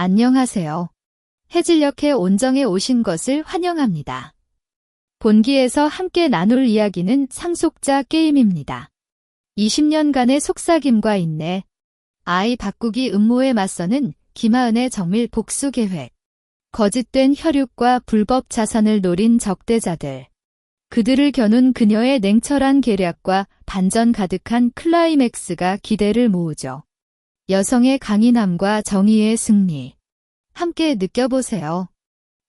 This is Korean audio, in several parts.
안녕하세요. 해질녘에 온정에 오신 것을 환영합니다. 본기에서 함께 나눌 이야기는 상속자 게임입니다. 20년간의 속삭임과 인내, 아이 바꾸기 음모에 맞서는 김하은의 정밀 복수 계획, 거짓된 혈육과 불법 자산을 노린 적대자들, 그들을 겨눈 그녀의 냉철한 계략과 반전 가득한 클라이맥스가 기대를 모으죠. 여성의 강인함과 정의의 승리. 함께 느껴보세요.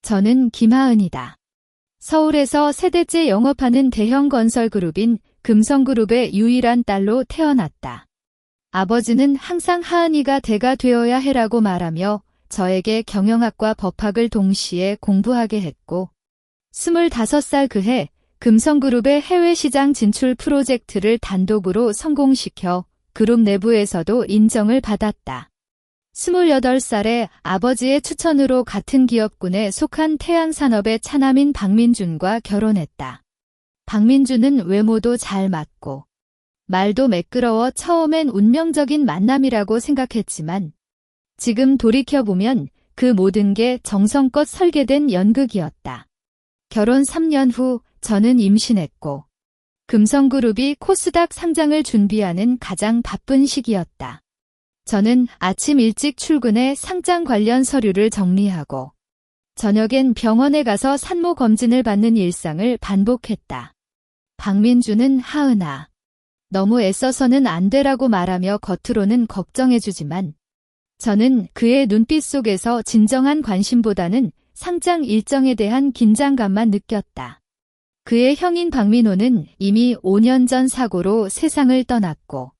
저는 김하은이다. 서울에서 세대째 영업하는 대형 건설 그룹인 금성그룹의 유일한 딸로 태어났다. 아버지는 항상 하은이가 대가 되어야 해라고 말하며 저에게 경영학과 법학을 동시에 공부하게 했고, 25살 그해 금성그룹의 해외 시장 진출 프로젝트를 단독으로 성공시켜 그룹 내부에서도 인정을 받았다. 28살에 아버지의 추천으로 같은 기업군에 속한 태양산업의 차남인 박민준과 결혼했다. 박민준은 외모도 잘 맞고 말도 매끄러워 처음엔 운명적인 만남이라고 생각했지만 지금 돌이켜보면 그 모든 게 정성껏 설계된 연극이었다. 결혼 3년 후 저는 임신했고 금성그룹이 코스닥 상장을 준비하는 가장 바쁜 시기였다. 저는 아침 일찍 출근해 상장 관련 서류를 정리하고 저녁엔 병원에 가서 산모 검진을 받는 일상을 반복했다. 박민주는 하은아, 너무 애써서는 안 되라고 말하며 겉으로는 걱정해주지만 저는 그의 눈빛 속에서 진정한 관심보다는 상장 일정에 대한 긴장감만 느꼈다. 그의 형인 박민호는 이미 5년 전 사고로 세상을 떠났고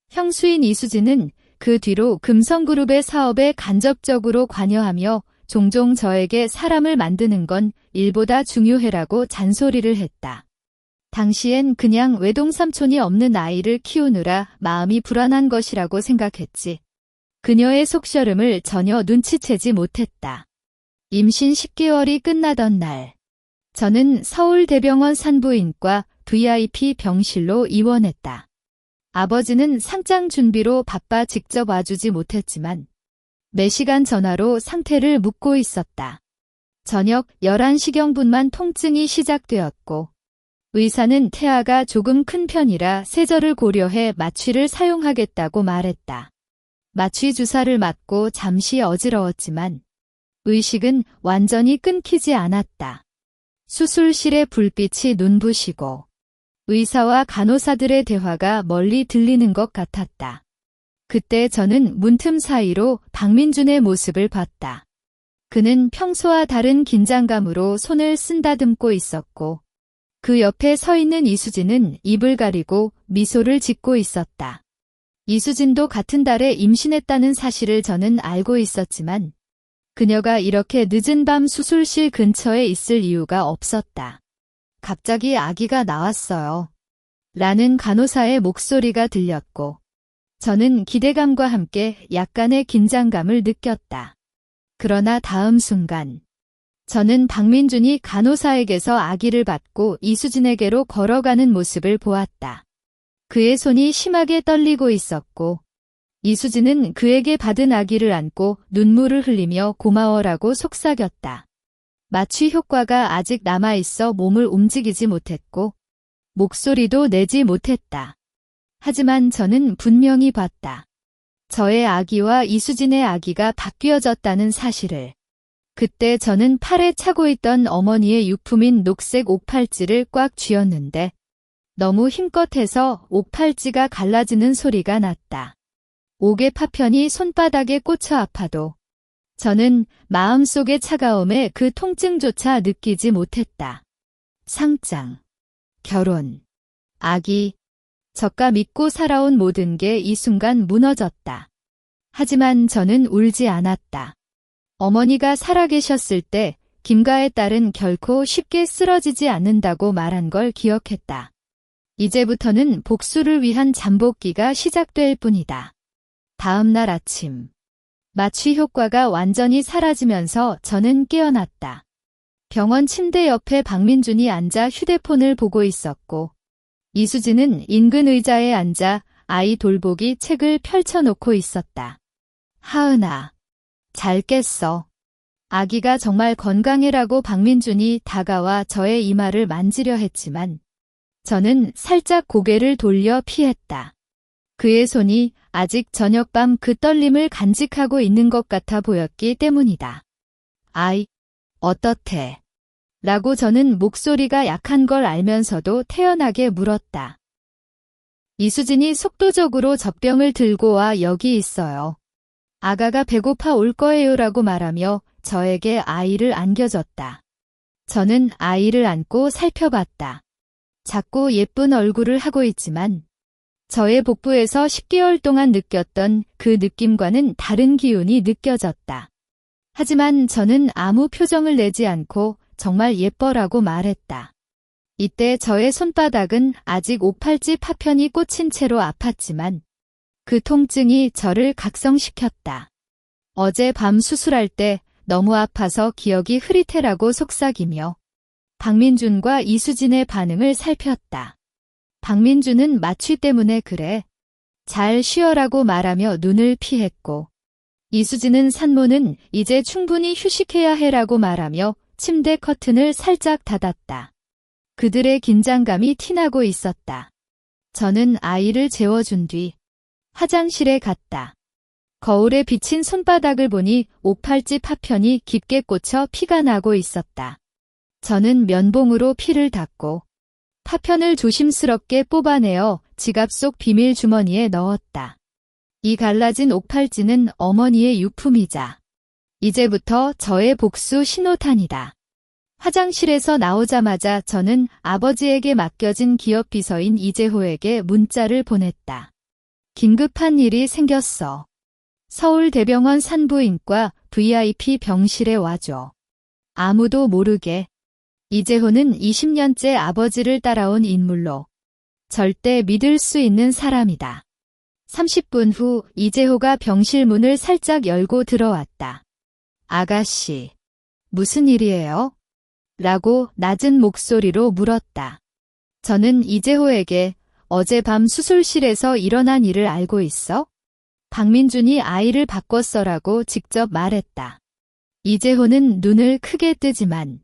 형수인 이수진은 그 뒤로 금성그룹의 사업에 간접적으로 관여하며 종종 저에게 사람을 만드는 건 일보다 중요해라고 잔소리를 했다. 당시엔 그냥 외동삼촌이 없는 아이를 키우느라 마음이 불안한 것이라고 생각했지. 그녀의 속셔름을 전혀 눈치채지 못했다. 임신 10개월이 끝나던 날, 저는 서울대병원 산부인과 VIP 병실로 입원했다. 아버지는 상장 준비로 바빠 직접 와주지 못했지만 매시간 전화로 상태를 묻고 있었다. 저녁 11시경분만 통증이 시작되었고 의사는 태아가 조금 큰 편이라 세절을 고려해 마취를 사용하겠다고 말했다. 마취 주사를 맞고 잠시 어지러웠지만 의식은 완전히 끊기지 않았다. 수술실의 불빛이 눈부시고 의사와 간호사들의 대화가 멀리 들리는 것 같았다. 그때 저는 문틈 사이로 박민준의 모습을 봤다. 그는 평소와 다른 긴장감으로 손을 쓴다듬고 있었고 그 옆에 서 있는 이수진은 입을 가리고 미소를 짓고 있었다. 이수진도 같은 달에 임신했다는 사실을 저는 알고 있었지만 그녀가 이렇게 늦은 밤 수술실 근처에 있을 이유가 없었다. 갑자기 아기가 나왔어요. 라는 간호사의 목소리가 들렸고 저는 기대감과 함께 약간의 긴장감을 느꼈다. 그러나 다음 순간 저는 박민준이 간호사에게서 아기를 받고 이수진에게로 걸어가는 모습을 보았다. 그의 손이 심하게 떨리고 있었고 이수진은 그에게 받은 아기를 안고 눈물을 흘리며 고마워라고 속삭였다. 마취 효과가 아직 남아있어 몸을 움직이지 못했고 목소리도 내지 못했다. 하지만 저는 분명히 봤다. 저의 아기와 이수진의 아기가 바뀌어졌다는 사실을. 그때 저는 팔에 차고 있던 어머니의 유품인 녹색 옥팔찌를 꽉 쥐었는데 너무 힘껏 해서 옥팔찌가 갈라지는 소리가 났다. 옥의 파편이 손바닥에 꽂혀 아파도 저는 마음속의 차가움에 그 통증조차 느끼지 못했다. 상장, 결혼, 아기, 저가 믿고 살아온 모든 게 이 순간 무너졌다. 하지만 저는 울지 않았다. 어머니가 살아계셨을 때 김가의 딸은 결코 쉽게 쓰러지지 않는다고 말한 걸 기억했다. 이제부터는 복수를 위한 잠복기가 시작될 뿐이다. 다음 날 아침, 마취 효과가 완전히 사라지면서 저는 깨어났다. 병원 침대 옆에 박민준이 앉아 휴대폰을 보고 있었고 이수진은 인근 의자에 앉아 아이 돌보기 책을 펼쳐놓고 있었다. 하은아, 잘 깼어. 아기가 정말 건강해라고 박민준이 다가와 저의 이마를 만지려 했지만 저는 살짝 고개를 돌려 피했다. 그의 손이 아직 저녁밤 그 떨림을 간직하고 있는 것 같아 보였기 때문이다. 아이, 어떻대? 라고 저는 목소리가 약한 걸 알면서도 태연하게 물었다. 이수진이 속도적으로 젖병을 들고 와 여기 있어요. 아가가 배고파 올 거예요 라고 말하며 저에게 아이를 안겨줬다. 저는 아이를 안고 살펴봤다. 작고 예쁜 얼굴을 하고 있지만 저의 복부에서 10개월 동안 느꼈던 그 느낌과는 다른 기운이 느껴졌다. 하지만 저는 아무 표정을 내지 않고 정말 예뻐라고 말했다. 이때 저의 손바닥은 아직 오팔찌 파편이 꽂힌 채로 아팠지만 그 통증이 저를 각성시켰다. 어제 밤 수술할 때 너무 아파서 기억이 흐릿해라고 속삭이며 박민준과 이수진의 반응을 살폈다. 박민준은 마취 때문에 그래. 잘 쉬어라고 말하며 눈을 피했고 이수진은 산모는 이제 충분히 휴식해야 해라고 말하며 침대 커튼을 살짝 닫았다. 그들의 긴장감이 티나고 있었다. 저는 아이를 재워준 뒤 화장실에 갔다. 거울에 비친 손바닥을 보니 오팔찌 파편이 깊게 꽂혀 피가 나고 있었다. 저는 면봉으로 피를 닦고 파편을 조심스럽게 뽑아내어 지갑 속 비밀 주머니에 넣었다. 이 갈라진 옥팔찌는 어머니의 유품이자 이제부터 저의 복수 신호탄이다. 화장실에서 나오자마자 저는 아버지에게 맡겨진 기업 비서인 이재호에게 문자를 보냈다. 긴급한 일이 생겼어. 서울대병원 산부인과 VIP 병실에 와줘. 아무도 모르게. 이재호는 20년째 아버지를 따라온 인물로 절대 믿을 수 있는 사람이다. 30분 후 이재호가 병실 문을 살짝 열고 들어왔다. 아가씨, 무슨 일이에요? 라고 낮은 목소리로 물었다. 저는 이재호에게 어젯밤 수술실에서 일어난 일을 알고 있어? 박민준이 아이를 바꿨어라고 직접 말했다. 이재호는 눈을 크게 뜨지만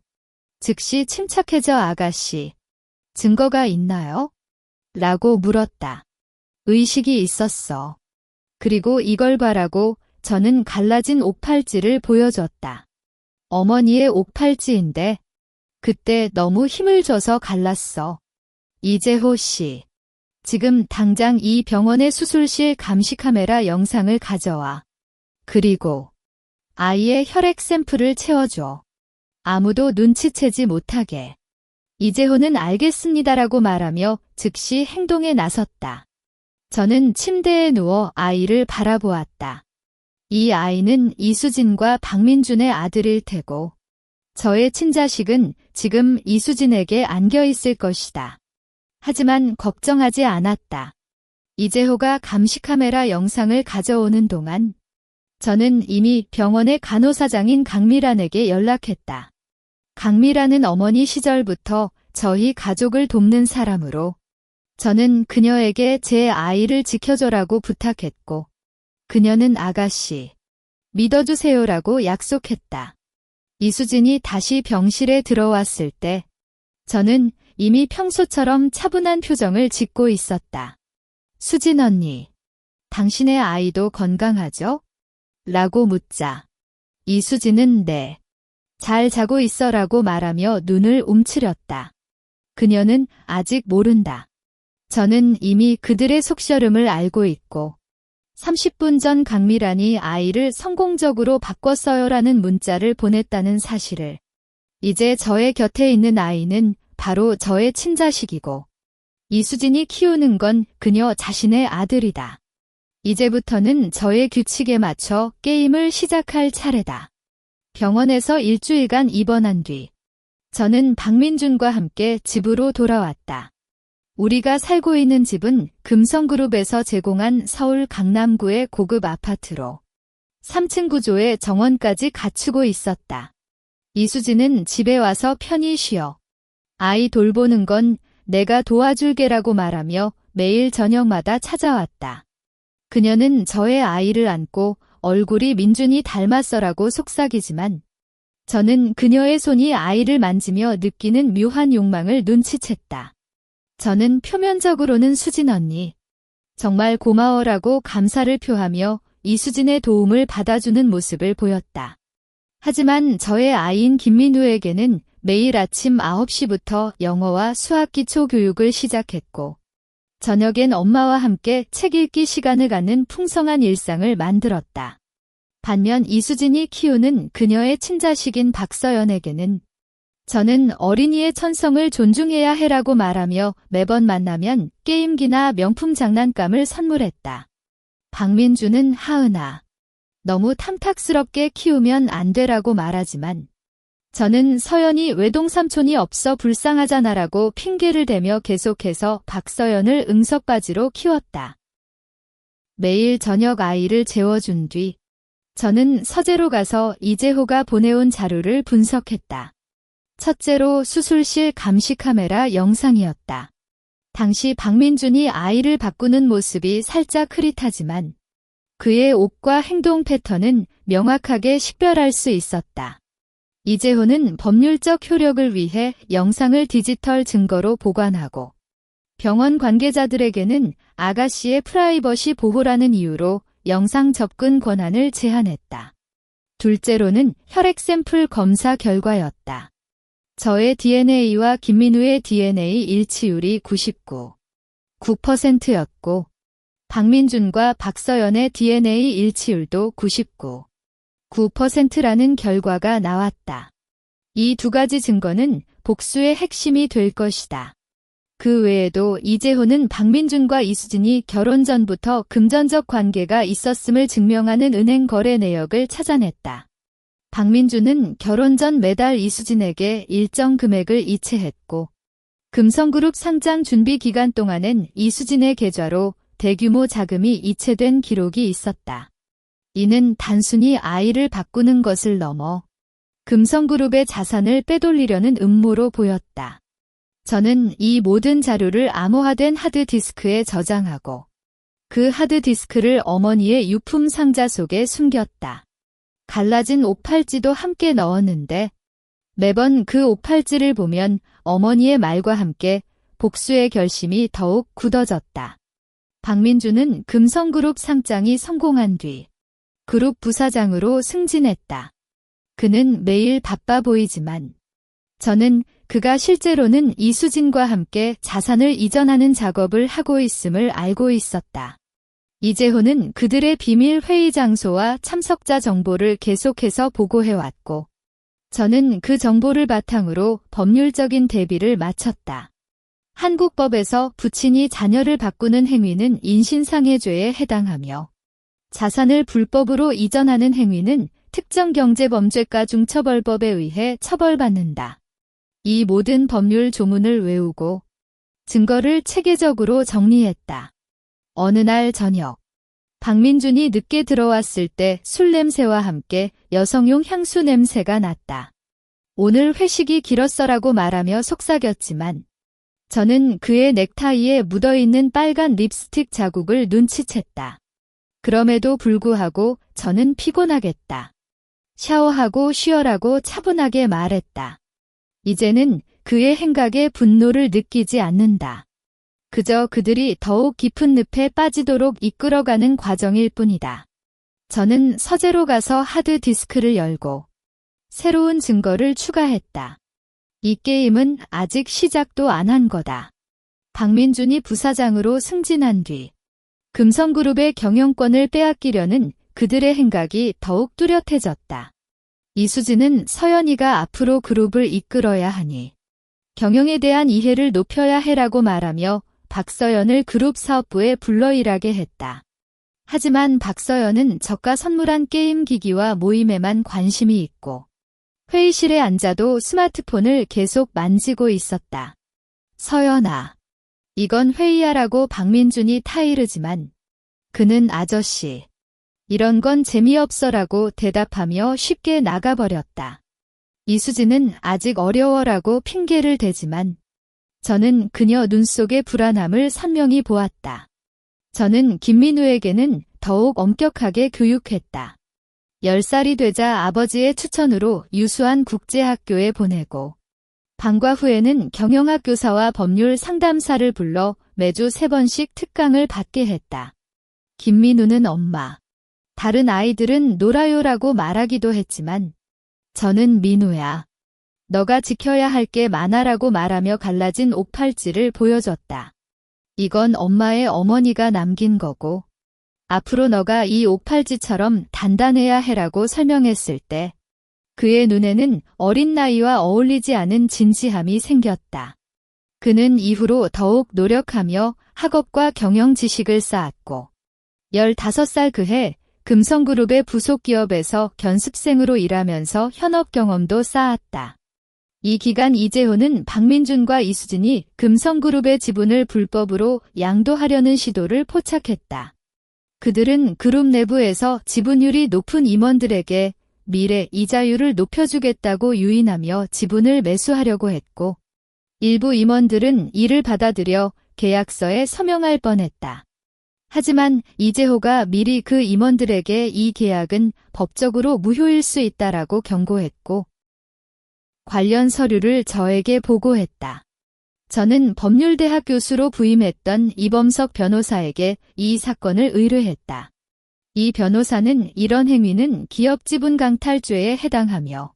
즉시 침착해져 아가씨. 증거가 있나요? 라고 물었다. 의식이 있었어. 그리고 이걸 봐라고 저는 갈라진 옥팔찌를 보여줬다. 어머니의 옥팔찌인데 그때 너무 힘을 줘서 갈랐어. 이재호 씨. 지금 당장 이 병원의 수술실 감시 카메라 영상을 가져와. 그리고 아이의 혈액 샘플을 채워줘. 아무도 눈치채지 못하게. 이재호는 알겠습니다라고 말하며 즉시 행동에 나섰다. 저는 침대에 누워 아이를 바라보았다. 이 아이는 이수진과 박민준의 아들일 테고 저의 친자식은 지금 이수진에게 안겨 있을 것이다. 하지만 걱정하지 않았다. 이재호가 감시카메라 영상을 가져오는 동안 저는 이미 병원의 간호사장인 강미란에게 연락했다. 강미란은 어머니 시절부터 저희 가족을 돕는 사람으로 저는 그녀에게 제 아이를 지켜줘라고 부탁했고 그녀는 아가씨, 믿어주세요라고 약속했다. 이수진이 다시 병실에 들어왔을 때 저는 이미 평소처럼 차분한 표정을 짓고 있었다. 수진 언니, 당신의 아이도 건강하죠? 라고 묻자 이수진은 네, 잘 자고 있어라고 말하며 눈을 움츠렸다. 그녀는 아직 모른다. 저는 이미 그들의 속셔름을 알고 있고 30분 전 강미란이 아이를 성공적으로 바꿨어요라는 문자를 보냈다는 사실을. 이제 저의 곁에 있는 아이는 바로 저의 친자식이고 이수진이 키우는 건 그녀 자신의 아들이다. 이제부터는 저의 규칙에 맞춰 게임을 시작할 차례다. 병원에서 일주일간 입원한 뒤 저는 박민준과 함께 집으로 돌아왔다. 우리가 살고 있는 집은 금성그룹에서 제공한 서울 강남구의 고급 아파트로 3층 구조의 정원까지 갖추고 있었다. 이수진은 집에 와서 편히 쉬어. 아이 돌보는 건 내가 도와줄게라고 말하며 매일 저녁마다 찾아왔다. 그녀는 저의 아이를 안고 얼굴이 민준이 닮았어라고 속삭이지만 저는 그녀의 손이 아이를 만지며 느끼는 묘한 욕망을 눈치챘다. 저는 표면적으로는 수진 언니, 정말 고마워라고 감사를 표하며 이수진의 도움을 받아주는 모습을 보였다. 하지만 저의 아이인 김민우에게는 매일 아침 9시부터 영어와 수학 기초 교육을 시작했고 저녁엔 엄마와 함께 책 읽기 시간을 갖는 풍성한 일상을 만들었다. 반면 이수진이 키우는 그녀의 친자식인 박서연에게는 저는 어린이의 천성을 존중해야 해라고 말하며 매번 만나면 게임기나 명품 장난감을 선물했다. 박민주는 하은아, 너무 탐탁스럽게 키우면 안 되라고 말하지만 저는 서연이 외동삼촌이 없어 불쌍하잖아라고 핑계를 대며 계속해서 박서연을 응석바지로 키웠다. 매일 저녁 아이를 재워준 뒤 저는 서재로 가서 이재호가 보내온 자료를 분석했다. 첫째로 수술실 감시 카메라 영상이었다. 당시 박민준이 아이를 바꾸는 모습이 살짝 흐릿하지만 그의 옷과 행동 패턴은 명확하게 식별할 수 있었다. 이재호는 법률적 효력을 위해 영상을 디지털 증거로 보관하고 병원 관계자들에게는 아가씨의 프라이버시 보호라는 이유로 영상 접근 권한을 제한했다. 둘째로는 혈액 샘플 검사 결과였다. 저의 DNA와 김민우의 DNA 일치율이 99.9%였고 박민준과 박서연의 DNA 일치율도 99.9%라는 결과가 나왔다. 이 두 가지 증거는 복수의 핵심이 될 것이다. 그 외에도 이재호는 박민준과 이수진이 결혼 전부터 금전적 관계가 있었음을 증명하는 은행 거래 내역을 찾아냈다. 박민준은 결혼 전 매달 이수진에게 일정 금액을 이체했고 금성그룹 상장 준비 기간 동안엔 이수진의 계좌로 대규모 자금이 이체된 기록이 있었다. 이는 단순히 아이를 바꾸는 것을 넘어 금성그룹의 자산을 빼돌리려는 음모로 보였다. 저는 이 모든 자료를 암호화된 하드디스크에 저장하고 그 하드디스크를 어머니의 유품 상자 속에 숨겼다. 갈라진 옥팔찌도 함께 넣었는데 매번 그 옥팔찌를 보면 어머니의 말과 함께 복수의 결심이 더욱 굳어졌다. 박민주는 금성그룹 상장이 성공한 뒤 그룹 부사장으로 승진했다. 그는 매일 바빠 보이지만 저는 그가 실제로는 이수진과 함께 자산을 이전하는 작업을 하고 있음을 알고 있었다. 이재호는 그들의 비밀 회의 장소와 참석자 정보를 계속해서 보고해왔고 저는 그 정보를 바탕으로 법률적인 대비를 마쳤다. 한국법에서 부친이 자녀를 바꾸는 행위는 인신상해죄에 해당하며 자산을 불법으로 이전하는 행위는 특정경제범죄가중처벌법에 의해 처벌받는다. 이 모든 법률 조문을 외우고 증거를 체계적으로 정리했다. 어느 날 저녁, 박민준이 늦게 들어왔을 때 술 냄새와 함께 여성용 향수 냄새가 났다. 오늘 회식이 길었어라고 말하며 속삭였지만 저는 그의 넥타이에 묻어있는 빨간 립스틱 자국을 눈치챘다. 그럼에도 불구하고 저는 피곤하겠다. 샤워하고 쉬어라고 차분하게 말했다. 이제는 그의 행각에 분노를 느끼지 않는다. 그저 그들이 더욱 깊은 늪에 빠지도록 이끌어가는 과정일 뿐이다. 저는 서재로 가서 하드디스크를 열고 새로운 증거를 추가했다. 이 게임은 아직 시작도 안 한 거다. 박민준이 부사장으로 승진한 뒤 금성그룹의 경영권을 빼앗기려는 그들의 행각이 더욱 뚜렷해졌다. 이수진은 서연이가 앞으로 그룹을 이끌어야 하니 경영에 대한 이해를 높여야 해라고 말하며 박서연을 그룹 사업부에 불러 일하게 했다. 하지만 박서연은 저가 선물한 게임 기기와 모임에만 관심이 있고 회의실에 앉아도 스마트폰을 계속 만지고 있었다. 서연아, 이건 회의하라고 박민준이 타이르지만 그는 아저씨, 이런 건 재미없어라고 대답하며 쉽게 나가버렸다. 이수진은 아직 어려워라고 핑계를 대지만 저는 그녀 눈 속의 불안함을 선명히 보았다. 저는 김민우에게는 더욱 엄격하게 교육했다. 10살이 되자 아버지의 추천으로 유수한 국제학교에 보내고 방과 후에는 경영학 교사와 법률 상담사를 불러 매주 3번씩 특강을 받게 했다. 김민우는 엄마, 다른 아이들은 놀아요라고 말하기도 했지만 저는 민우야. 너가 지켜야 할 게 많아라고 말하며 갈라진 옥팔찌를 보여줬다. 이건 엄마의 어머니가 남긴 거고 앞으로 너가 이 옥팔찌처럼 단단해야 해라고 설명했을 때 그의 눈에는 어린 나이와 어울리지 않은 진지함이 생겼다. 그는 이후로 더욱 노력하며 학업과 경영 지식을 쌓았고 15살 그해 금성그룹의 부속 기업에서 견습생으로 일하면서 현업 경험도 쌓았다. 이 기간 이재호는 박민준과 이수진이 금성그룹의 지분을 불법으로 양도하려는 시도를 포착했다. 그들은 그룹 내부에서 지분율이 높은 임원들에게 미래 이자율을 높여주겠다고 유인하며 지분을 매수하려고 했고 일부 임원들은 이를 받아들여 계약서에 서명할 뻔했다. 하지만 이재호가 미리 그 임원들에게 이 계약은 법적으로 무효일 수 있다라고 경고했고 관련 서류를 저에게 보고했다. 저는 법률대학 교수로 부임했던 이범석 변호사에게 이 사건을 의뢰했다. 이 변호사는 이런 행위는 기업 지분 강탈죄에 해당하며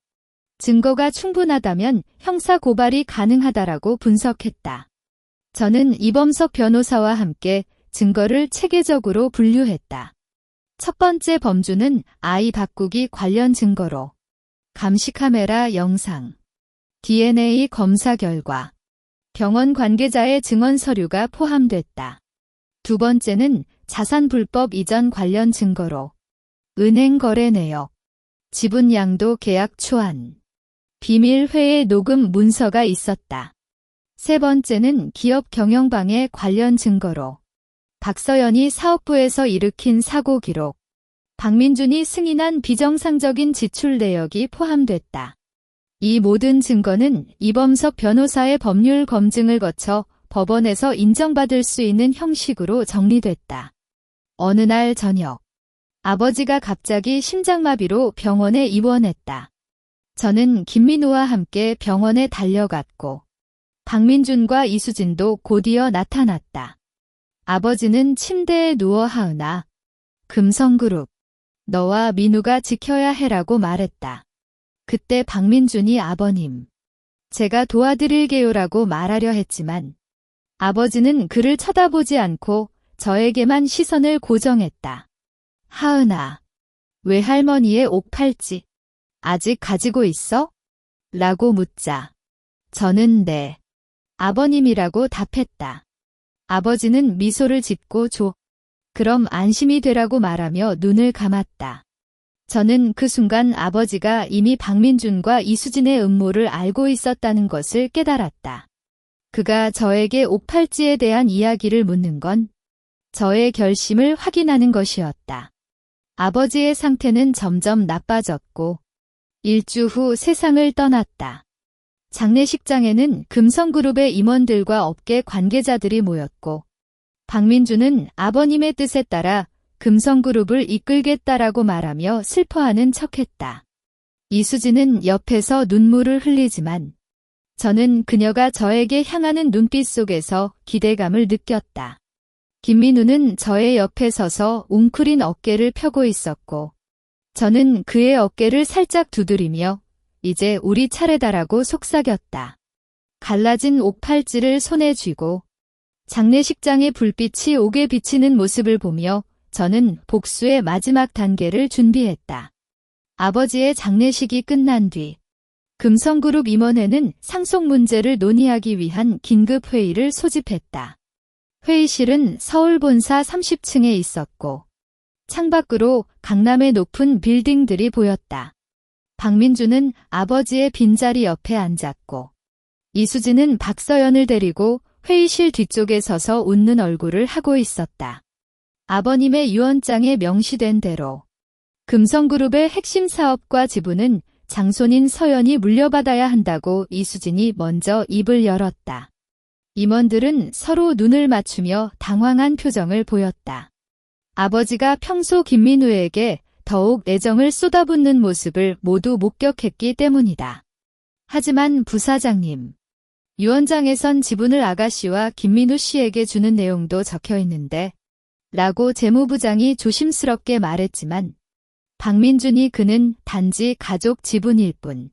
증거가 충분하다면 형사 고발이 가능하다라고 분석했다. 저는 이범석 변호사와 함께 증거를 체계적으로 분류했다. 첫 번째 범주는 아이 바꾸기 관련 증거로 감시카메라 영상, DNA 검사 결과, 병원 관계자의 증언 서류가 포함됐다. 두 번째는 자산 불법 이전 관련 증거로 은행 거래 내역, 지분 양도 계약 초안, 비밀 회의 녹음 문서가 있었다. 세 번째는 기업 경영방해 관련 증거로 박서연이 사업부에서 일으킨 사고 기록, 박민준이 승인한 비정상적인 지출 내역이 포함됐다. 이 모든 증거는 이범석 변호사의 법률 검증을 거쳐 법원에서 인정받을 수 있는 형식으로 정리됐다. 어느 날 저녁, 아버지가 갑자기 심장마비로 병원에 입원했다. 저는 김민우와 함께 병원에 달려갔고 박민준과 이수진도 곧이어 나타났다. 아버지는 침대에 누워 하은아, 금성그룹, 너와 민우가 지켜야 해라고 말했다. 그때 박민준이 아버님, 제가 도와드릴게요라고 말하려 했지만 아버지는 그를 쳐다보지 않고 저에게만 시선을 고정했다. 하은아, 외할머니의 옥팔찌 아직 가지고 있어? 라고 묻자 저는 네, 아버님이라고 답했다. 아버지는 미소를 짓고 그럼 안심이 되라고 말하며 눈을 감았다. 저는 그 순간 아버지가 이미 박민준과 이수진의 음모를 알고 있었다는 것을 깨달았다. 그가 저에게 옥팔찌에 대한 이야기를 묻는 건 저의 결심을 확인하는 것이었다. 아버지의 상태는 점점 나빠졌고 일주 후 세상을 떠났다. 장례식장에는 금성그룹의 임원들과 업계 관계자들이 모였고 박민준은 아버님의 뜻에 따라 금성그룹을 이끌겠다라고 말하며 슬퍼하는 척했다. 이수진은 옆에서 눈물을 흘리지만 저는 그녀가 저에게 향하는 눈빛 속에서 기대감을 느꼈다. 김민우는 저의 옆에 서서 웅크린 어깨를 펴고 있었고 저는 그의 어깨를 살짝 두드리며 이제 우리 차례다라고 속삭였다. 갈라진 옥팔찌를 손에 쥐고 장례식장의 불빛이 옥에 비치는 모습을 보며 저는 복수의 마지막 단계를 준비했다. 아버지의 장례식이 끝난 뒤 금성그룹 임원회는 상속 문제를 논의하기 위한 긴급회의를 소집했다. 회의실은 서울 본사 30층에 있었고 창밖으로 강남의 높은 빌딩들이 보였다. 박민준은 아버지의 빈자리 옆에 앉았고 이수진은 박서연을 데리고 회의실 뒤쪽에 서서 웃는 얼굴을 하고 있었다. 아버님의 유언장에 명시된 대로 금성그룹의 핵심 사업과 지분은 장손인 서연이 물려받아야 한다고 이수진이 먼저 입을 열었다. 임원들은 서로 눈을 맞추며 당황한 표정을 보였다. 아버지가 평소 김민우에게 더욱 애정을 쏟아붓는 모습을 모두 목격했기 때문이다. 하지만 부사장님, 유언장에선 지분을 아가씨와 김민우 씨에게 주는 내용도 적혀 있는데 라고 재무부장이 조심스럽게 말했지만 박민준이 그는 단지 가족 지분일 뿐.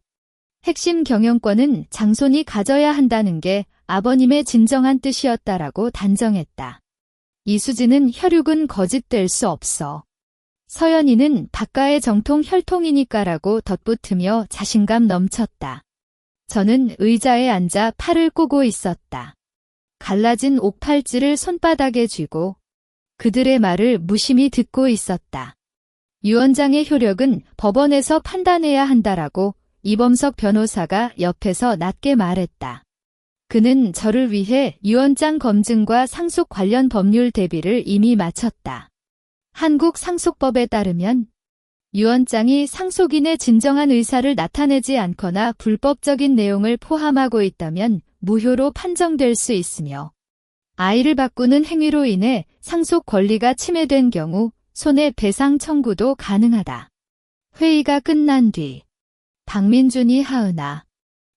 핵심 경영권은 장손이 가져야 한다는 게 아버님의 진정한 뜻이었다라고 단정했다. 이수진은 혈육은 거짓될 수 없어. 서연이는 박가의 정통 혈통이니까라고 덧붙으며 자신감 넘쳤다. 저는 의자에 앉아 팔을 꼬고 있었다. 갈라진 옥팔찌를 손바닥에 쥐고 그들의 말을 무심히 듣고 있었다. 유언장의 효력은 법원에서 판단해야 한다라고 이범석 변호사가 옆에서 낮게 말했다. 그는 저를 위해 유언장 검증과 상속 관련 법률 대비를 이미 마쳤다. 한국 상속법에 따르면 유언장이 상속인의 진정한 의사를 나타내지 않거나 불법적인 내용을 포함하고 있다면 무효로 판정될 수 있으며 아이를 바꾸는 행위로 인해 상속 권리가 침해된 경우 손해배상 청구도 가능하다. 회의가 끝난 뒤 박민준이 하은아,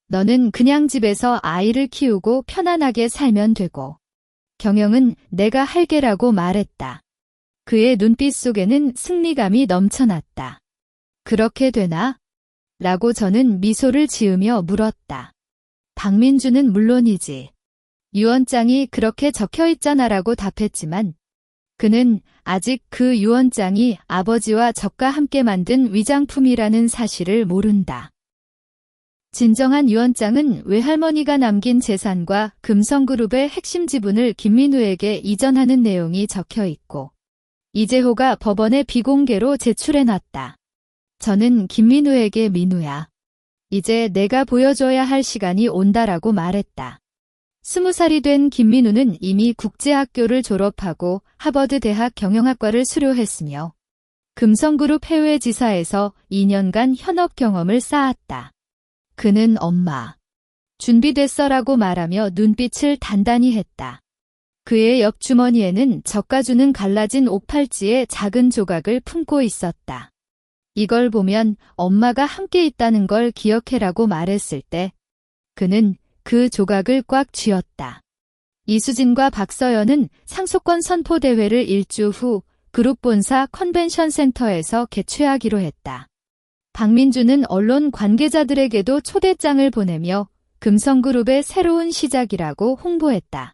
너는 그냥 집에서 아이를 키우고 편안하게 살면 되고 경영은 내가 할게라고 말했다. 그의 눈빛 속에는 승리감이 넘쳐났다. 그렇게 되나? 라고 저는 미소를 지으며 물었다. 박민준은 물론이지. 유언장이 그렇게 적혀있잖아라고 답했지만 그는 아직 그 유언장이 아버지와 적과 함께 만든 위장품이라는 사실을 모른다. 진정한 유언장은 외할머니가 남긴 재산과 금성그룹의 핵심 지분을 김민우에게 이전하는 내용이 적혀있고 이재호가 법원에 비공개로 제출해놨다. 저는 김민우에게 민우야, 이제 내가 보여줘야 할 시간이 온다라고 말했다. 20살이 된 김민우는 이미 국제학교를 졸업하고 하버드 대학 경영학과를 수료했으며 금성그룹 해외지사에서 2년간 현업 경험을 쌓았다. 그는 엄마, 준비됐어라고 말하며 눈빛을 단단히 했다. 그의 옆 주머니에는 저가 주는 갈라진 옥팔찌의 작은 조각을 품고 있었다. 이걸 보면 엄마가 함께 있다는 걸 기억해라고 말했을 때 그는 그 조각을 꽉 쥐었다. 이수진과 박서연은 상속권 선포 대회를 일주 후 그룹 본사 컨벤션 센터에서 개최하기로 했다. 박민준은 언론 관계자들에게도 초대장을 보내며 금성그룹의 새로운 시작이라고 홍보했다.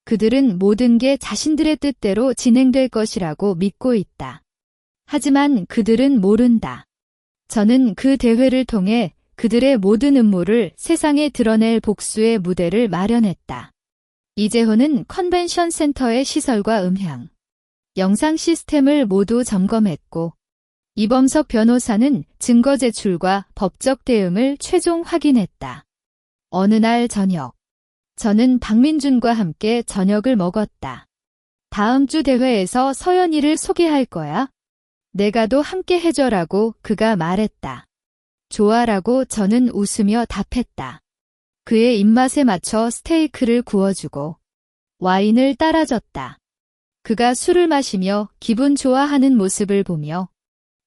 그들은 모든 게 자신들의 뜻대로 진행될 것이라고 믿고 있다. 하지만 그들은 모른다. 저는 그 대회를 통해 그들의 모든 음모를 세상에 드러낼 복수의 무대를 마련했다. 이재호는 컨벤션 센터의 시설과 음향, 영상 시스템을 모두 점검했고 이범석 변호사는 증거 제출과 법적 대응을 최종 확인했다. 어느 날 저녁, 저는 박민준과 함께 저녁을 먹었다. 다음 주 대회에서 서연이를 소개할 거야. 내가도 함께 해줘라고 그가 말했다. 좋아라고 저는 웃으며 답했다. 그의 입맛에 맞춰 스테이크를 구워주고 와인을 따라줬다. 그가 술을 마시며 기분 좋아하는 모습을 보며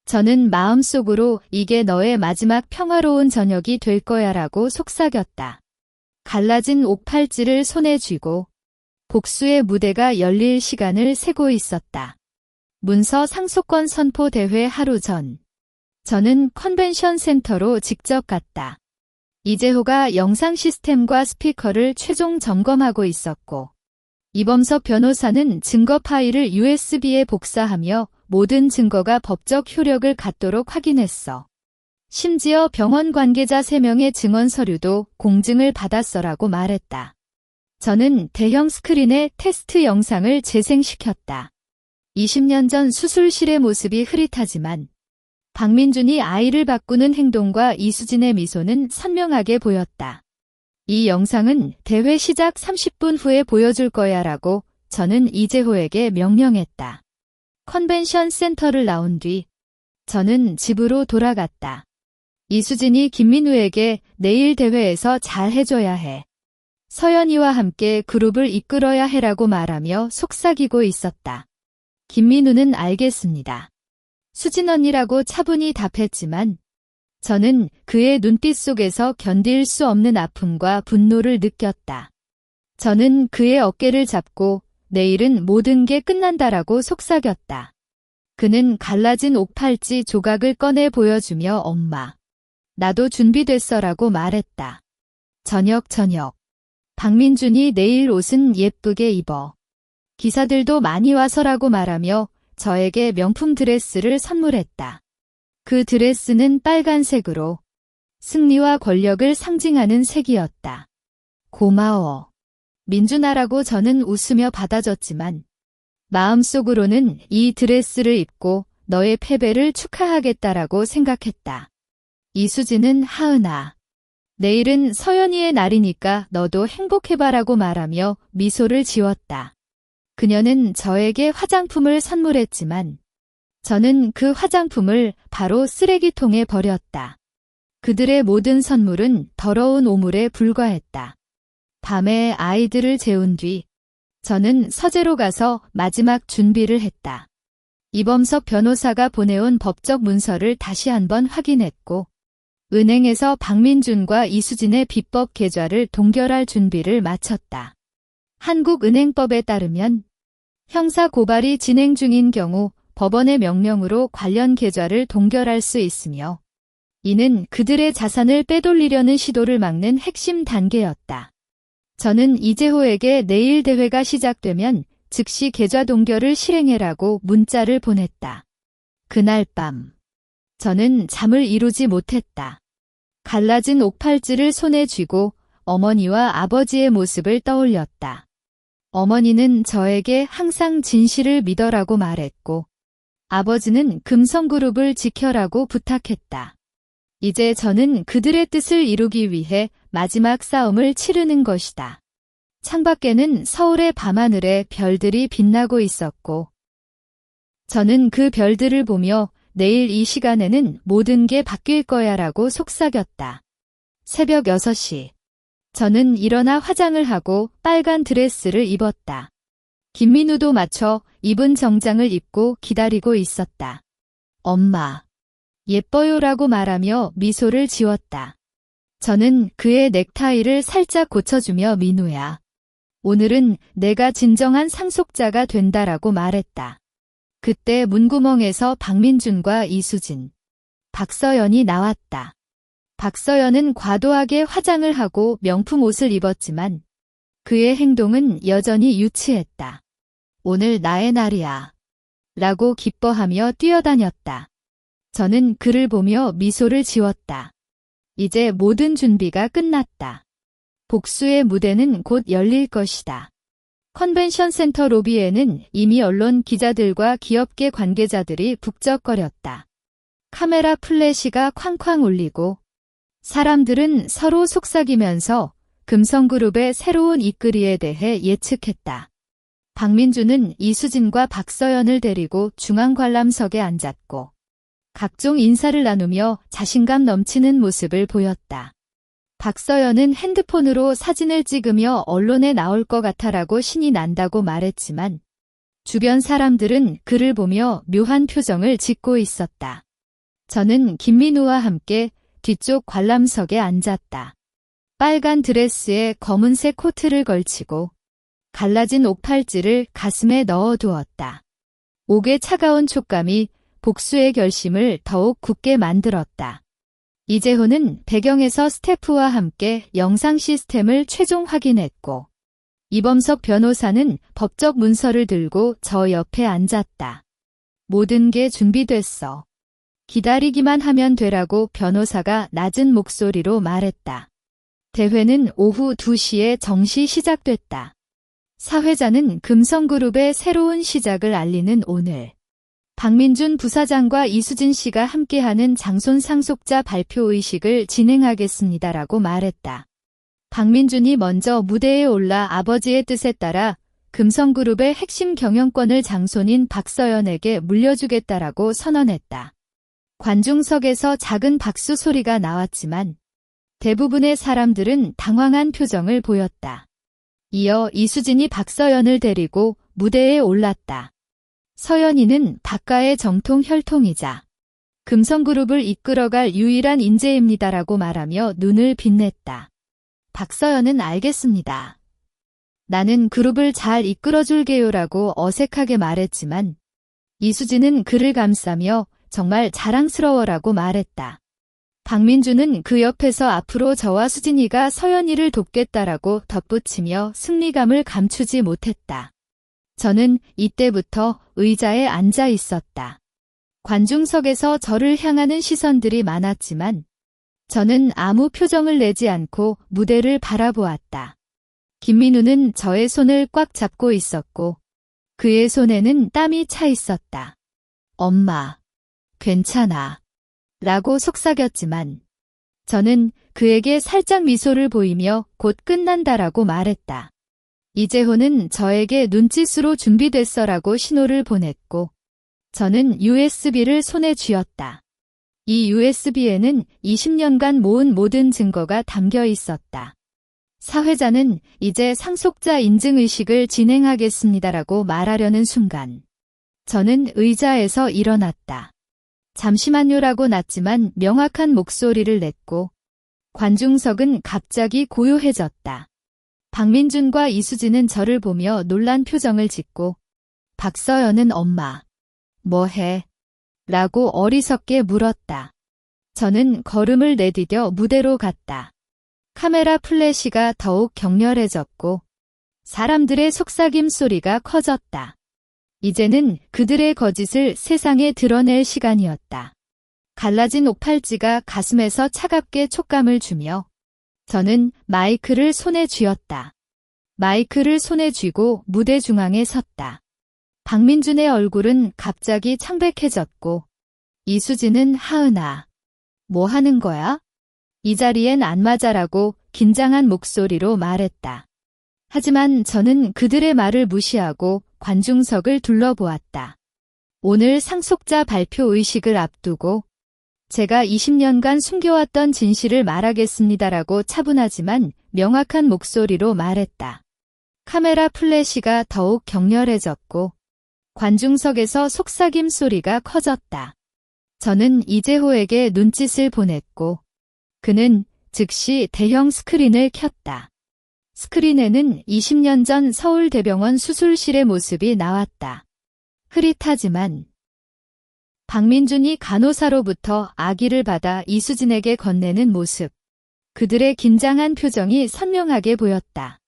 저는 마음속으로 이게 너의 마지막 평화로운 저녁이 될 거야라고 속삭였다. 갈라진 옥팔찌를 손에 쥐고 복수의 무대가 열릴 시간을 세고 있었다. 문서 상속권 선포 대회 하루 전, 저는 컨벤션 센터로 직접 갔다. 이재호가 영상 시스템과 스피커를 최종 점검하고 있었고 이범석 변호사는 증거 파일을 USB에 복사하며 모든 증거가 법적 효력을 갖도록 확인했어. 심지어 병원 관계자 3명의 증언 서류도 공증을 받았어라고 말했다. 저는 대형 스크린에 테스트 영상을 재생시켰다. 20년 전 수술실의 모습이 흐릿하지만 박민준이 아이를 바꾸는 행동과 이수진의 미소는 선명하게 보였다. 이 영상은 대회 시작 30분 후에 보여줄 거야라고 저는 이재호에게 명령했다. 컨벤션 센터를 나온 뒤 저는 집으로 돌아갔다. 이수진이 김민우에게 내일 대회에서 잘 해줘야 해. 서연이와 함께 그룹을 이끌어야 해라고 말하며 속삭이고 있었다. 김민우는 알겠습니다. 수진 언니라고 차분히 답했지만 저는 그의 눈빛 속에서 견딜 수 없는 아픔과 분노를 느꼈다. 저는 그의 어깨를 잡고 내일은 모든 게 끝난다라고 속삭였다. 그는 갈라진 옥팔찌 조각을 꺼내 보여주며 엄마, 나도 준비됐어라고 말했다. 저녁. 박민준이 내일 옷은 예쁘게 입어. 기사들도 많이 와서라고 말하며 저에게 명품 드레스를 선물했다. 그 드레스는 빨간색으로 승리와 권력을 상징하는 색이었다. 고마워. 민준아라고 저는 웃으며 받아줬지만 마음속으로는 이 드레스를 입고 너의 패배를 축하하겠다라고 생각했다. 이수진은 하은아, 내일은 서연이의 날이니까 너도 행복해봐라고 말하며 미소를 지웠다. 그녀는 저에게 화장품을 선물했지만 저는 그 화장품을 바로 쓰레기통에 버렸다. 그들의 모든 선물은 더러운 오물에 불과했다. 밤에 아이들을 재운 뒤 저는 서재로 가서 마지막 준비를 했다. 이범석 변호사가 보내온 법적 문서를 다시 한번 확인했고 은행에서 박민준과 이수진의 비법 계좌를 동결할 준비를 마쳤다. 한국은행법에 따르면 형사 고발이 진행 중인 경우 법원의 명령으로 관련 계좌를 동결할 수 있으며 이는 그들의 자산을 빼돌리려는 시도를 막는 핵심 단계였다. 저는 이재호에게 내일 대회가 시작되면 즉시 계좌 동결을 실행해라고 문자를 보냈다. 그날 밤 저는 잠을 이루지 못했다. 갈라진 옥팔찌를 손에 쥐고 어머니와 아버지의 모습을 떠올렸다. 어머니는 저에게 항상 진실을 믿어라고 말했고 아버지는 금성그룹을 지켜라고 부탁했다. 이제 저는 그들의 뜻을 이루기 위해 마지막 싸움을 치르는 것이다. 창밖에는 서울의 밤하늘에 별들이 빛나고 있었고 저는 그 별들을 보며 내일 이 시간에는 모든 게 바뀔 거야라고 속삭였다. 새벽 6시. 저는 일어나 화장을 하고 빨간 드레스를 입었다. 김민우도 맞춰 입은 정장을 입고 기다리고 있었다. 엄마, 예뻐요라고 말하며 미소를 지웠다. 저는 그의 넥타이를 살짝 고쳐주며 민우야, 오늘은 내가 진정한 상속자가 된다라고 말했다. 그때 문구멍에서 박민준과 이수진, 박서연이 나왔다. 박서연은 과도하게 화장을 하고 명품 옷을 입었지만 그의 행동은 여전히 유치했다. 오늘 나의 날이야 라고 기뻐하며 뛰어다녔다. 저는 그를 보며 미소를 지웠다. 이제 모든 준비가 끝났다. 복수의 무대는 곧 열릴 것이다. 컨벤션 센터 로비에는 이미 언론 기자들과 기업계 관계자들이 북적거렸다. 카메라 플래시가 쾅쾅 울리고 사람들은 서로 속삭이면서 금성그룹의 새로운 이끌이에 대해 예측했다. 박민준은 이수진과 박서연을 데리고 중앙관람석에 앉았고 각종 인사를 나누며 자신감 넘치는 모습을 보였다. 박서연은 핸드폰으로 사진을 찍으며 언론에 나올 것 같아라고 신이 난다고 말했지만 주변 사람들은 그를 보며 묘한 표정을 짓고 있었다. 저는 김민우와 함께 뒤쪽 관람석에 앉았다. 빨간 드레스에 검은색 코트를 걸치고 갈라진 옥팔찌를 가슴에 넣어두었다. 옥의 차가운 촉감이 복수의 결심을 더욱 굳게 만들었다. 이재호는 배경에서 스태프와 함께 영상 시스템을 최종 확인했고 이범석 변호사는 법적 문서를 들고 저 옆에 앉았다. 모든 게 준비됐어. 기다리기만 하면 되라고 변호사가 낮은 목소리로 말했다. 대회는 오후 2시에 정시 시작됐다. 사회자는 금성그룹의 새로운 시작을 알리는 오늘 박민준 부사장과 이수진 씨가 함께하는 장손 상속자 발표 의식을 진행하겠습니다라고 말했다. 박민준이 먼저 무대에 올라 아버지의 뜻에 따라 금성그룹의 핵심 경영권을 장손인 박서연에게 물려주겠다라고 선언했다. 관중석에서 작은 박수 소리가 나왔지만 대부분의 사람들은 당황한 표정을 보였다. 이어 이수진이 박서연을 데리고 무대에 올랐다. 서연이는 박가의 정통 혈통이자 금성그룹을 이끌어갈 유일한 인재입니다라고 말하며 눈을 빛냈다. 박서연은 알겠습니다. 나는 그룹을 잘 이끌어줄게요라고 어색하게 말했지만 이수진은 그를 감싸며 정말 자랑스러워라고 말했다. 박민주는 그 옆에서 앞으로 저와 수진이가 서연이를 돕겠다라고 덧붙이며 승리감을 감추지 못했다. 저는 이때부터 의자에 앉아 있었다. 관중석에서 저를 향하는 시선들이 많았지만 저는 아무 표정을 내지 않고 무대를 바라보았다. 김민우는 저의 손을 꽉 잡고 있었고 그의 손에는 땀이 차 있었다. 엄마, 괜찮아. 라고 속삭였지만 저는 그에게 살짝 미소를 보이며 곧 끝난다라고 말했다. 이재호는 저에게 눈짓으로 준비됐어라고 신호를 보냈고 저는 USB를 손에 쥐었다. 이 USB에는 20년간 모은 모든 증거가 담겨 있었다. 사회자는 이제 상속자 인증의식을 진행하겠습니다라고 말하려는 순간 저는 의자에서 일어났다. 잠시만요라고 낮지만 명확한 목소리를 냈고 관중석은 갑자기 고요해졌다. 박민준과 이수진은 저를 보며 놀란 표정을 짓고 박서연은 엄마, 뭐해? 라고 어리석게 물었다. 저는 걸음을 내디뎌 무대로 갔다. 카메라 플래시가 더욱 격렬해졌고 사람들의 속삭임 소리가 커졌다. 이제는 그들의 거짓을 세상에 드러낼 시간이었다. 갈라진 옥팔찌가 가슴에서 차갑게 촉감을 주며 저는 마이크를 손에 쥐었다. 마이크를 손에 쥐고 무대 중앙에 섰다. 박민준의 얼굴은 갑자기 창백해졌고 이수진은 하은아, 뭐 하는 거야? 이 자리엔 안 맞아라고 긴장한 목소리로 말했다. 하지만 저는 그들의 말을 무시하고 관중석을 둘러보았다. 오늘 상속자 발표 의식을 앞두고 제가 20년간 숨겨왔던 진실을 말하겠습니다라고 차분하지만 명확한 목소리로 말했다. 카메라 플래시가 더욱 격렬해졌고 관중석에서 속삭임 소리가 커졌다. 저는 이재호에게 눈짓을 보냈고 그는 즉시 대형 스크린을 켰다. 스크린에는 20년 전 서울대병원 수술실의 모습이 나왔다. 흐릿하지만 박민준이 간호사로부터 아기를 받아 이수진에게 건네는 모습. 그들의 긴장한 표정이 선명하게 보였다.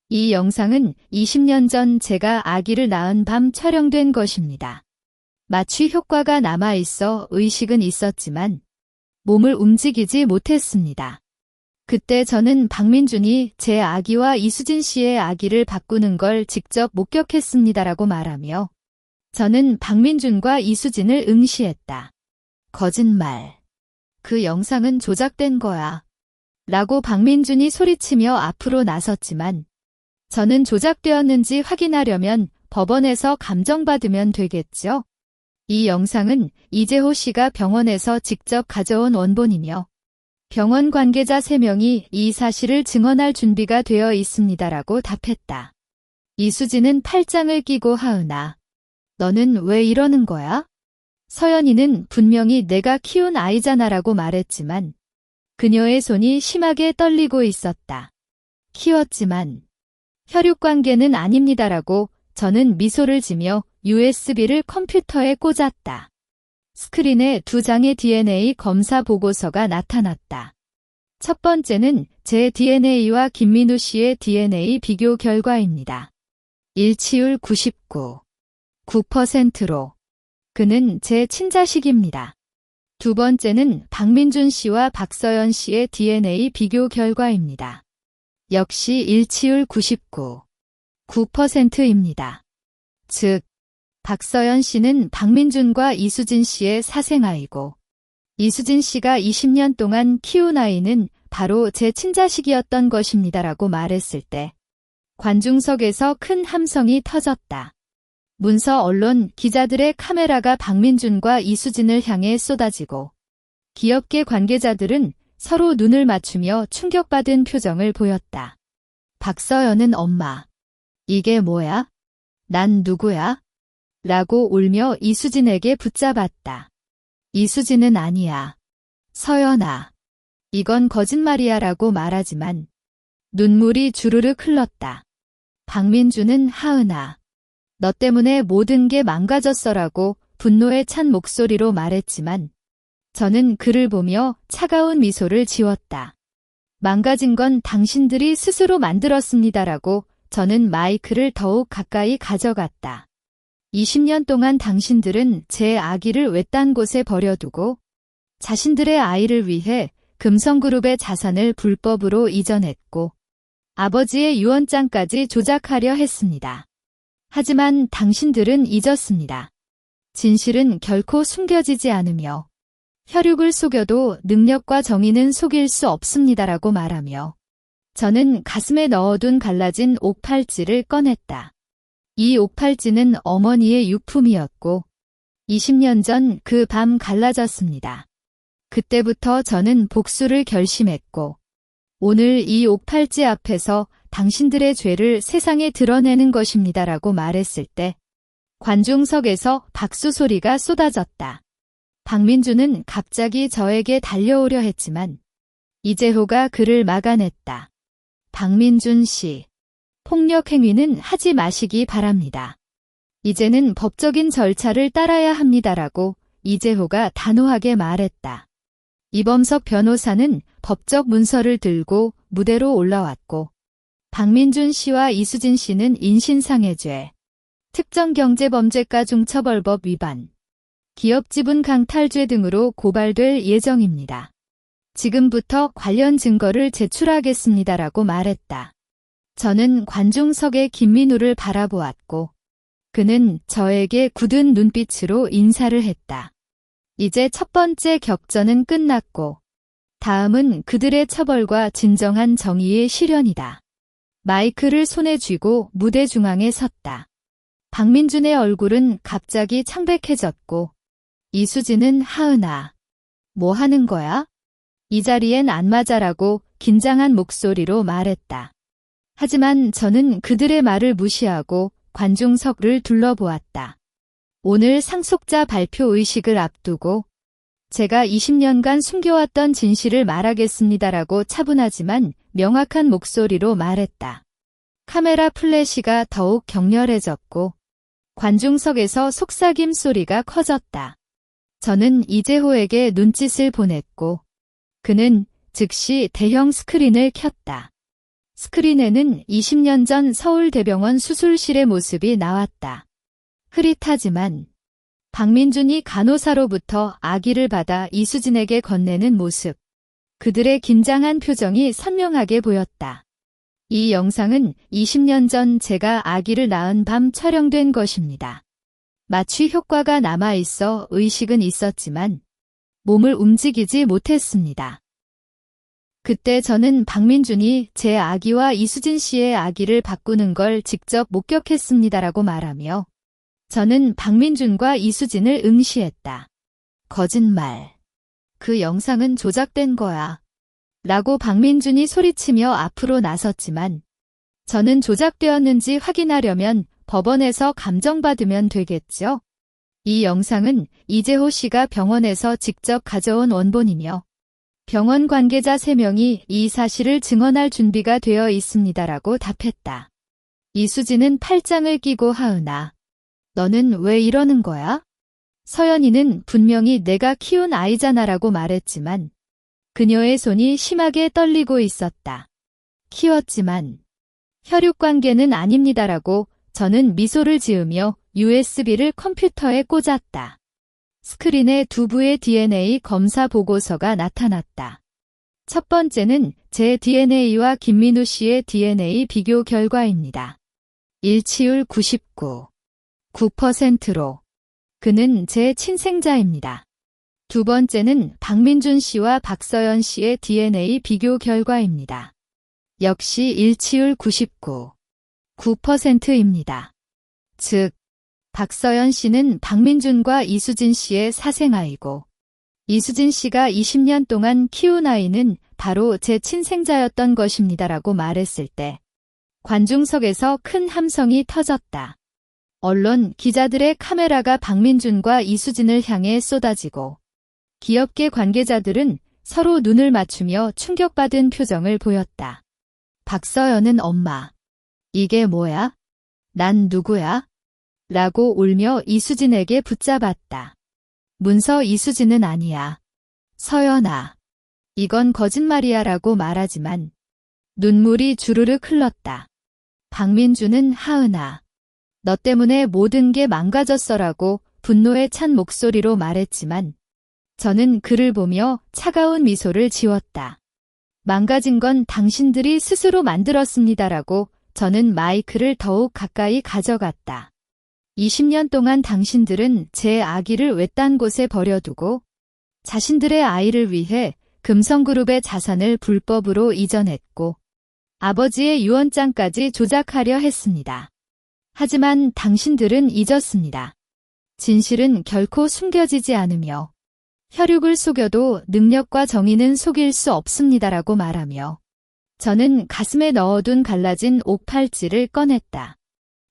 이 영상은 20년 전 제가 아기를 낳은 밤 촬영된 것입니다. 마취 효과가 남아있어 의식은 있었지만 몸을 움직이지 못했습니다. 그때 저는 박민준이 제 아기와 이수진 씨의 아기를 바꾸는 걸 직접 목격했습니다라고 말하며 저는 박민준과 이수진을 응시했다. 거짓말. 그 영상은 조작된 거야. 라고 박민준이 소리치며 앞으로 나섰지만 저는 조작되었는지 확인하려면 법원에서 감정받으면 되겠죠? 이 영상은 이재호 씨가 병원에서 직접 가져온 원본이며 병원 관계자 3명이 이 사실을 증언할 준비가 되어 있습니다라고 답했다. 이수진은 팔짱을 끼고 하은아, 너는 왜 이러는 거야? 서연이는 분명히 내가 키운 아이잖아라고 말했지만 그녀의 손이 심하게 떨리고 있었다. 키웠지만 혈육관계는 아닙니다라고 저는 미소를 지며 USB를 컴퓨터에 꽂았다. 스크린에 2장의 DNA 검사 보고서가 나타났다. 첫 번째는 제 DNA와 김민우 씨의 DNA 비교 결과입니다. 일치율 99.9%로 그는 제 친자식입니다. 두 번째는 박민준 씨와 박서연 씨의 DNA 비교 결과입니다. 역시 일치율 99.9%입니다. 즉, 박서연 씨는 박민준과 이수진 씨의 사생아이고 이수진 씨가 20년 동안 키운 아이는 바로 제 친자식이었던 것입니다라고 말했을 때 관중석에서 큰 함성이 터졌다. 문서 언론 기자들의 카메라가 박민준과 이수진을 향해 쏟아지고 기업계 관계자들은 서로 눈을 맞추며 충격받은 표정을 보였다. 박서연은 엄마, 이게 뭐야? 난 누구야? 라고 울며 이수진에게 붙잡았다. 이수진은 아니야. 서연아. 이건 거짓말이야 라고 말하지만 눈물이 주르륵 흘렀다. 박민주는 하은아. 너 때문에 모든 게 망가졌어 라고 분노에 찬 목소리로 말했지만 저는 그를 보며 차가운 미소를 지웠다. 망가진 건 당신들이 스스로 만들었습니다라고 저는 마이크를 더욱 가까이 가져갔다. 20년 동안 당신들은 제 아기를 외딴 곳에 버려두고 자신들의 아이를 위해 금성그룹의 자산을 불법으로 이전했고 아버지의 유언장까지 조작하려 했습니다. 하지만 당신들은 잊었습니다. 진실은 결코 숨겨지지 않으며 혈육을 속여도 능력과 정의는 속일 수 없습니다라고 말하며 저는 가슴에 넣어둔 갈라진 옥팔찌를 꺼냈다. 이 옥팔찌는 어머니의 유품이었고 20년 전 그 밤 갈라졌습니다. 그때부터 저는 복수를 결심했고 오늘 이 옥팔찌 앞에서 당신들의 죄를 세상에 드러내는 것입니다라고 말했을 때 관중석에서 박수 소리가 쏟아졌다. 박민주는 갑자기 저에게 달려오려 했지만 이재호가 그를 막아냈다. 박민준 씨, 폭력 행위는 하지 마시기 바랍니다. 이제는 법적인 절차를 따라야 합니다라고 이재호가 단호하게 말했다. 이범석 변호사는 법적 문서를 들고 무대로 올라왔고 박민준 씨와 이수진 씨는 인신상해죄, 특정경제범죄가 중처벌법 위반, 기업지분 강탈죄 등으로 고발될 예정입니다. 지금부터 관련 증거를 제출하겠습니다라고 말했다. 저는 관중석의 김민우를 바라보았고 그는 저에게 굳은 눈빛으로 인사를 했다. 이제 첫 번째 격전은 끝났고 다음은 그들의 처벌과 진정한 정의의 실현이다. 마이크를 손에 쥐고 무대 중앙에 섰다. 박민준의 얼굴은 갑자기 창백해졌고 이수진은 하은아, 뭐 하는 거야? 이 자리엔 안 맞아라고 긴장한 목소리로 말했다. 하지만 저는 그들의 말을 무시하고 관중석을 둘러보았다. 오늘 상속자 발표 의식을 앞두고 제가 20년간 숨겨왔던 진실을 말하겠습니다라고 차분하지만 명확한 목소리로 말했다. 카메라 플래시가 더욱 격렬해졌고 관중석에서 속삭임 소리가 커졌다. 저는 이재호에게 눈짓을 보냈고 그는 즉시 대형 스크린을 켰다. 스크린에는 20년 전 서울대병원 수술실의 모습이 나왔다. 흐릿하지만 박민준이 간호사로부터 아기를 받아 이수진에게 건네는 모습, 그들의 긴장한 표정이 선명하게 보였다. 이 영상은 20년 전 제가 아기를 낳은 밤 촬영된 것입니다. 마취 효과가 남아있어 의식은 있었지만 몸을 움직이지 못했습니다. 그때 저는 박민준이 제 아기와 이수진 씨의 아기를 바꾸는 걸 직접 목격했습니다라고 말하며 저는 박민준과 이수진을 응시했다. 거짓말. 그 영상은 조작된 거야. 라고 박민준이 소리치며 앞으로 나섰지만 저는 조작되었는지 확인하려면 법원에서 감정받으면 되겠죠? 이 영상은 이재호 씨가 병원에서 직접 가져온 원본이며 병원 관계자 3명이 이 사실을 증언할 준비가 되어 있습니다라고 답했다. 이수진은 팔짱을 끼고 하은아, 너는 왜 이러는 거야? 서연이는 분명히 내가 키운 아이잖아라고 말했지만 그녀의 손이 심하게 떨리고 있었다. 키웠지만 혈육관계는 아닙니다라고 저는 미소를 지으며 USB를 컴퓨터에 꽂았다. 스크린에 두 부의 DNA 검사 보고서가 나타났다. 첫 번째는 제 DNA와 김민우 씨의 DNA 비교 결과입니다. 일치율 99.9%로 그는 제 친생자입니다. 두 번째는 박민준 씨와 박서연 씨의 DNA 비교 결과입니다. 역시 일치율 99.9%입니다. 즉, 박서연 씨는 박민준과 이수진 씨의 사생아이고 이수진 씨가 20년 동안 키운 아이는 바로 제 친생자였던 것입니다라고 말했을 때 관중석에서 큰 함성이 터졌다. 언론 기자들의 카메라가 박민준과 이수진을 향해 쏟아지고 기업계 관계자들은 서로 눈을 맞추며 충격받은 표정을 보였다. 박서연은 엄마. 이게 뭐야? 난 누구야? 라고 울며 이수진에게 붙잡았다. 문서 이수진은 아니야. 서연아. 이건 거짓말이야 라고 말하지만 눈물이 주르륵 흘렀다. 박민준은 하은아. 너 때문에 모든 게 망가졌어라고 분노에 찬 목소리로 말했지만 저는 그를 보며 차가운 미소를 지웠다. 망가진 건 당신들이 스스로 만들었습니다라고 저는 마이크를 더욱 가까이 가져갔다. 20년 동안 당신들은 제 아기를 외딴 곳에 버려두고 자신들의 아이를 위해 금성그룹의 자산을 불법으로 이전했고 아버지의 유언장까지 조작하려 했습니다. 하지만 당신들은 잊었습니다. 진실은 결코 숨겨지지 않으며 혈육을 속여도 능력과 정의는 속일 수 없습니다라고 말하며 저는 가슴에 넣어둔 갈라진 옥팔찌를 꺼냈다.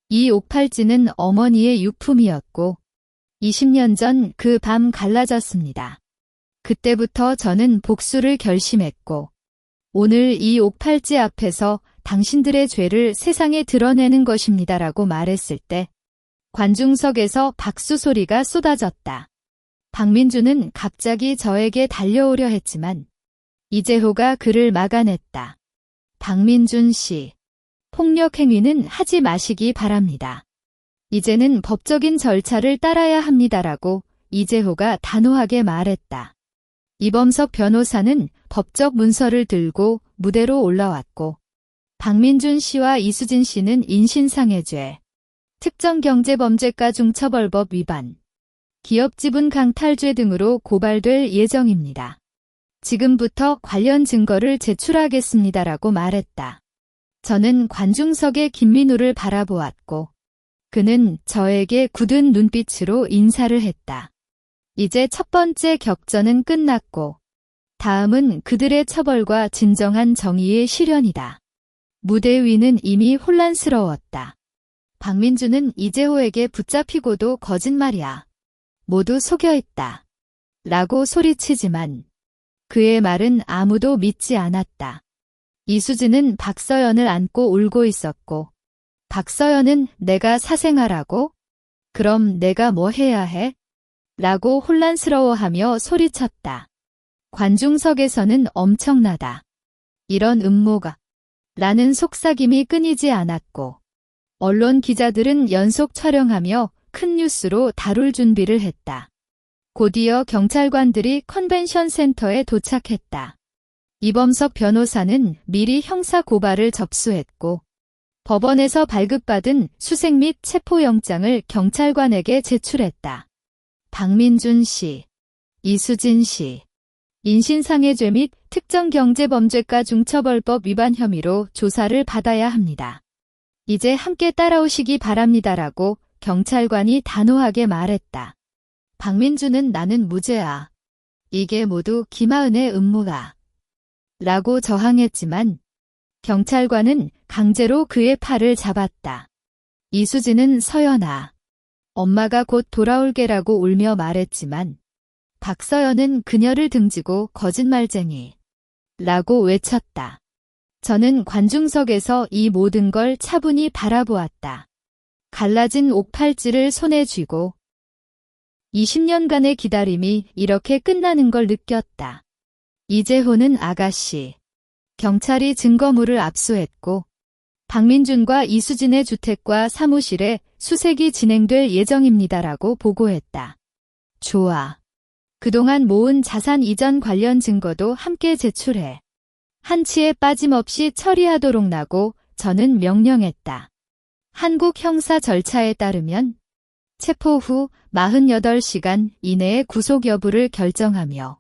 이 옥팔찌는 어머니의 유품이었고 20년 전 그 밤 갈라졌습니다. 그때부터 저는 복수를 결심했고 오늘 이 옥팔찌 앞에서 당신들의 죄를 세상에 드러내는 것입니다라고 말했을 때 관중석에서 박수 소리가 쏟아졌다. 박민준은 갑자기 저에게 달려오려 했지만 이재호가 그를 막아냈다. 박민준 씨, 폭력 행위는 하지 마시기 바랍니다. 이제는 법적인 절차를 따라야 합니다라고 이재호가 단호하게 말했다. 이범석 변호사는 법적 문서를 들고 무대로 올라왔고 박민준 씨와 이수진 씨는 인신상해죄, 특정경제범죄가 중처벌법 위반, 기업지분 강탈죄 등으로 고발될 예정입니다. 지금부터 관련 증거를 제출하겠습니다라고 말했다. 저는 관중석의 김민우를 바라보았고 그는 저에게 굳은 눈빛으로 인사를 했다. 이제 첫 번째 격전은 끝났고 다음은 그들의 처벌과 진정한 정의의 실현이다. 무대 위는 이미 혼란스러웠다. 박민준은 이재호에게 붙잡히고도 거짓말이야. 모두 속여있다. 라고 소리치지만 그의 말은 아무도 믿지 않았다. 이수진은 박서연을 안고 울고 있었고 박서연은 내가 사생아라고? 그럼 내가 뭐 해야 해? 라고 혼란스러워하며 소리쳤다. 관중석에서는 엄청나다. 이런 음모가 라는 속삭임이 끊이지 않았고 언론 기자들은 연속 촬영하며 큰 뉴스로 다룰 준비를 했다. 곧이어 경찰관들이 컨벤션 센터에 도착했다. 이범석 변호사는 미리 형사 고발을 접수했고 법원에서 발급받은 수색 및 체포영장을 경찰관에게 제출했다. 박민준 씨, 이수진 씨, 인신상해죄 및 특정경제범죄가 중처벌법 위반 혐의로 조사를 받아야 합니다. 이제 함께 따라오시기 바랍니다라고 경찰관이 단호하게 말했다. 박민준은 나는 무죄야. 이게 모두 김하은의 음모다. 라고 저항했지만 경찰관은 강제로 그의 팔을 잡았다. 이수진은 서연아. 엄마가 곧 돌아올게라고 울며 말했지만 박서연은 그녀를 등지고 거짓말쟁이. 라고 외쳤다. 저는 관중석에서 이 모든 걸 차분히 바라보았다. 갈라진 옥팔찌를 손에 쥐고 20년간의 기다림이 이렇게 끝나는 걸 느꼈다. 이재호는 아가씨. 경찰이 증거물을 압수했고 박민준과 이수진의 주택과 사무실에 수색이 진행될 예정입니다라고 보고했다. 좋아. 그동안 모은 자산 이전 관련 증거도 함께 제출해. 한치의 빠짐없이 처리하도록 나고 저는 명령했다. 한국 형사 절차에 따르면 체포 후 48시간 이내에 구속 여부를 결정하며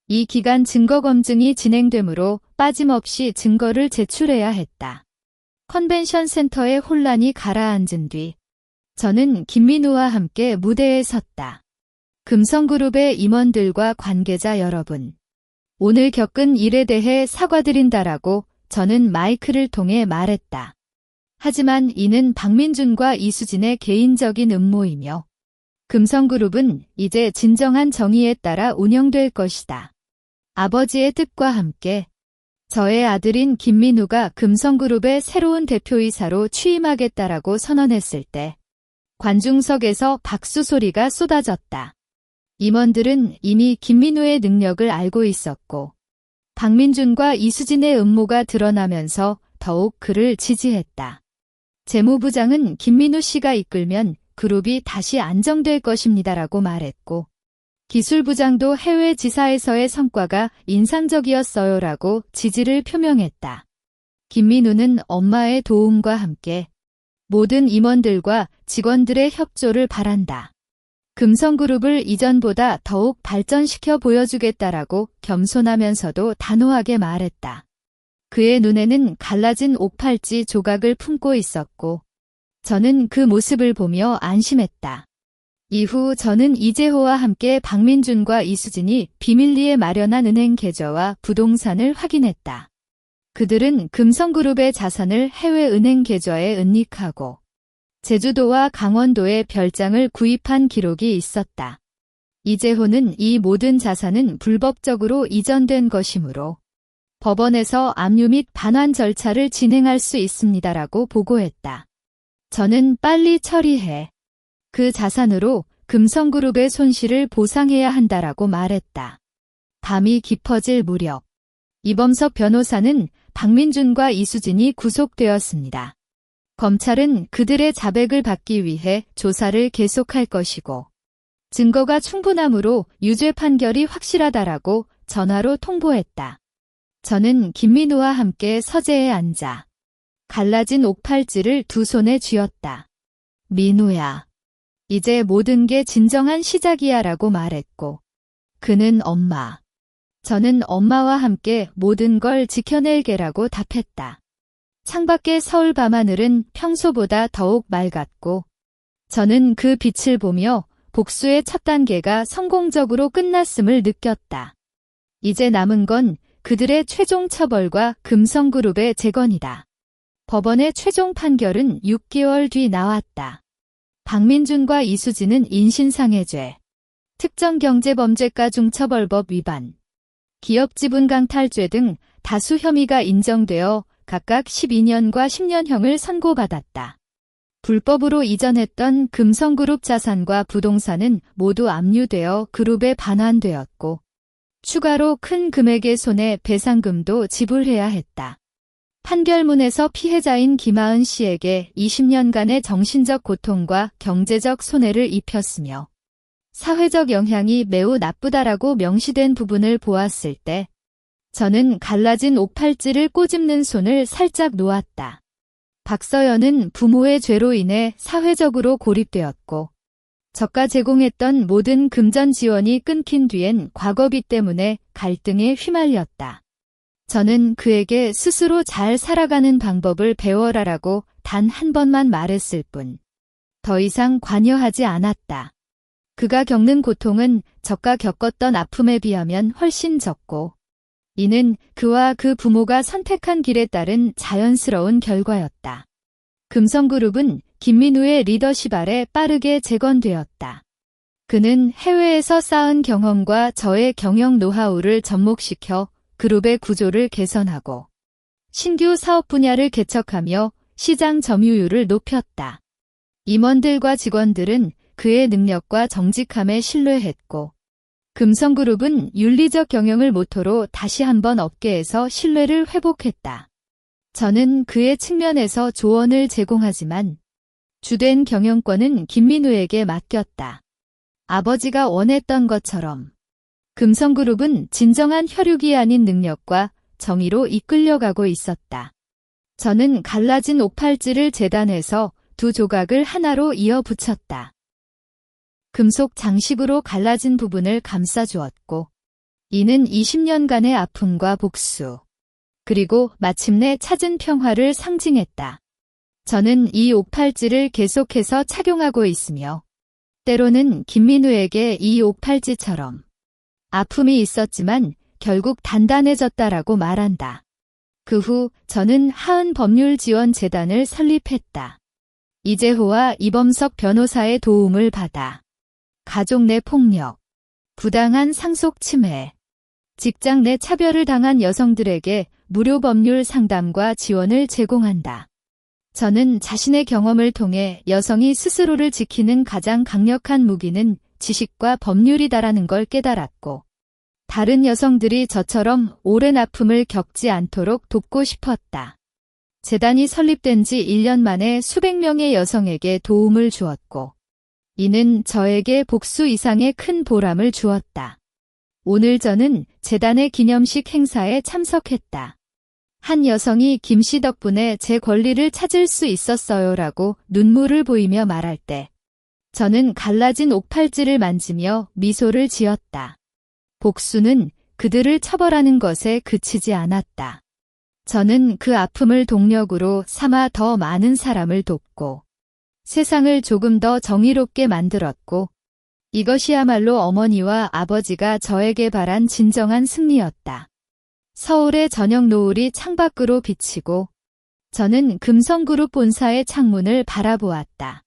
이 기간 증거 검증이 진행되므로 빠짐없이 증거를 제출해야 했다. 컨벤션 센터의 혼란이 가라앉은 뒤 저는 김민우와 함께 무대에 섰다. 금성그룹의 임원들과 관계자 여러분, 오늘 겪은 일에 대해 사과드린다라고 저는 마이크를 통해 말했다. 하지만 이는 박민준과 이수진의 개인적인 음모이며 금성그룹은 이제 진정한 정의에 따라 운영될 것이다. 아버지의 뜻과 함께 저의 아들인 김민우가 금성그룹의 새로운 대표이사로 취임하겠다라고 선언했을 때 관중석에서 박수 소리가 쏟아졌다. 임원들은 이미 김민우의 능력을 알고 있었고 박민준과 이수진의 음모가 드러나면서 더욱 그를 지지했다. 재무부장은 김민우 씨가 이끌면 그룹이 다시 안정될 것입니다라고 말했고 기술부장도 해외 지사에서의 성과가 인상적이었어요라고 지지를 표명했다. 김민우는 엄마의 도움과 함께 모든 임원들과 직원들의 협조를 바란다. 금성그룹을 이전보다 더욱 발전시켜 보여주겠다라고 겸손하면서도 단호하게 말했다. 그의 눈에는 갈라진 옥팔찌 조각을 품고 있었고 저는 그 모습을 보며 안심했다. 이후 저는 이재호와 함께 박민준과 이수진이 비밀리에 마련한 은행 계좌와 부동산을 확인했다. 그들은 금성그룹의 자산을 해외 은행 계좌에 은닉하고 제주도와 강원도에 별장을 구입한 기록이 있었다. 이재호는 이 모든 자산은 불법적으로 이전된 것이므로 법원에서 압류 및 반환 절차를 진행할 수 있습니다라고 보고했다. 저는 빨리 처리해 그 자산으로 금성그룹의 손실을 보상해야 한다라고 말했다. 밤이 깊어질 무렵 이범석 변호사는 박민준과 이수진이 구속되었습니다. 검찰은 그들의 자백을 받기 위해 조사를 계속할 것이고 증거가 충분하므로 유죄 판결이 확실하다라고 전화로 통보했다. 저는 김민우와 함께 서재에 앉아 갈라진 옥팔찌를 두 손에 쥐었다. 민우야, 이제 모든 게 진정한 시작이야 라고 말했고 그는 엄마, 저는 엄마와 함께 모든 걸 지켜낼게라고 답했다. 창밖의 서울 밤하늘은 평소보다 더욱 맑았고 저는 그 빛을 보며 복수의 첫 단계가 성공적으로 끝났음을 느꼈다. 이제 남은 건 그들의 최종 처벌과 금성그룹의 재건이다. 법원의 최종 판결은 6개월 뒤 나왔다. 박민준과 이수진은 인신상해죄, 특정경제범죄가중처벌법 위반, 기업지분강탈죄 등 다수 혐의가 인정되어 각각 12년과 10년형을 선고받았다. 불법으로 이전했던 금성그룹 자산과 부동산은 모두 압류되어 그룹에 반환되었고 추가로 큰 금액의 손해배상금도 지불해야 했다. 판결문에서 피해자인 김하은 씨에게 20년간의 정신적 고통과 경제적 손해를 입혔으며 사회적 영향이 매우 나쁘다라고 명시된 부분을 보았을 때 저는 갈라진 옥팔찌를 꼬집는 손을 살짝 놓았다. 박서연은 부모의 죄로 인해 사회적으로 고립되었고 저가 제공했던 모든 금전 지원이 끊긴 뒤엔 과거비 때문에 갈등에 휘말렸다. 저는 그에게 스스로 잘 살아가는 방법을 배워라라고 단 한 번만 말했을 뿐 더 이상 관여하지 않았다. 그가 겪는 고통은 저가 겪었던 아픔에 비하면 훨씬 적고 이는 그와 그 부모가 선택한 길에 따른 자연스러운 결과였다. 금성그룹은 김민우의 리더십 아래 빠르게 재건되었다. 그는 해외에서 쌓은 경험과 저의 경영 노하우를 접목시켜 그룹의 구조를 개선하고 신규 사업 분야를 개척하며 시장 점유율을 높였다. 임원들과 직원들은 그의 능력과 정직함에 신뢰했고 금성그룹은 윤리적 경영을 모토로 다시 한번 업계에서 신뢰를 회복했다. 저는 그의 측면에서 조언을 제공하지만 주된 경영권은 김민우에게 맡겼다. 아버지가 원했던 것처럼 금성그룹은 진정한 혈육이 아닌 능력과 정의로 이끌려가고 있었다. 저는 갈라진 옥팔찌를 재단해서 두 조각을 하나로 이어 붙였다. 금속 장식으로 갈라진 부분을 감싸주었고 이는 20년간의 아픔과 복수 그리고 마침내 찾은 평화를 상징했다. 저는 이 옥팔찌를 계속해서 착용하고 있으며 때로는 김민우에게 이 옥팔찌처럼 아픔이 있었지만 결국 단단해졌다라고 말한다. 그 후 저는 하은법률지원재단을 설립했다. 이재호와 이범석 변호사의 도움을 받아 가족 내 폭력, 부당한 상속 침해, 직장 내 차별을 당한 여성들에게 무료 법률 상담과 지원을 제공한다. 저는 자신의 경험을 통해 여성이 스스로를 지키는 가장 강력한 무기는 지식과 법률이다라는 걸 깨달았고, 다른 여성들이 저처럼 오랜 아픔을 겪지 않도록 돕고 싶었다. 재단이 설립된 지 1년 만에 수백 명의 여성에게 도움을 주었고, 이는 저에게 복수 이상의 큰 보람을 주었다. 오늘 저는 재단의 기념식 행사에 참석했다. 한 여성이 김 씨 덕분에 제 권리를 찾을 수 있었어요라고 눈물을 보이며 말할 때, 저는 갈라진 옥팔찌를 만지며 미소를 지었다. 복수는 그들을 처벌하는 것에 그치지 않았다. 저는 그 아픔을 동력으로 삼아 더 많은 사람을 돕고 세상을 조금 더 정의롭게 만들었고, 이것이야말로 어머니와 아버지가 저에게 바란 진정한 승리였다. 서울의 저녁 노을이 창밖으로 비치고 저는 금성그룹 본사의 창문을 바라보았다.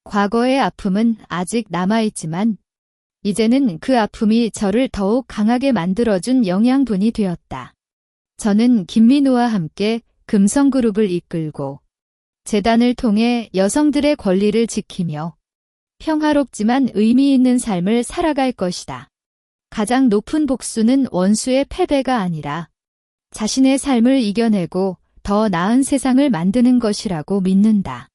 과거의 아픔은 아직 남아있지만 이제는 그 아픔이 저를 더욱 강하게 만들어준 영양분이 되었다. 저는 김민우와 함께 금성그룹을 이끌고 재단을 통해 여성들의 권리를 지키며 평화롭지만 의미 있는 삶을 살아갈 것이다. 가장 높은 복수는 원수의 패배가 아니라 자신의 삶을 이겨내고 더 나은 세상을 만드는 것이라고 믿는다.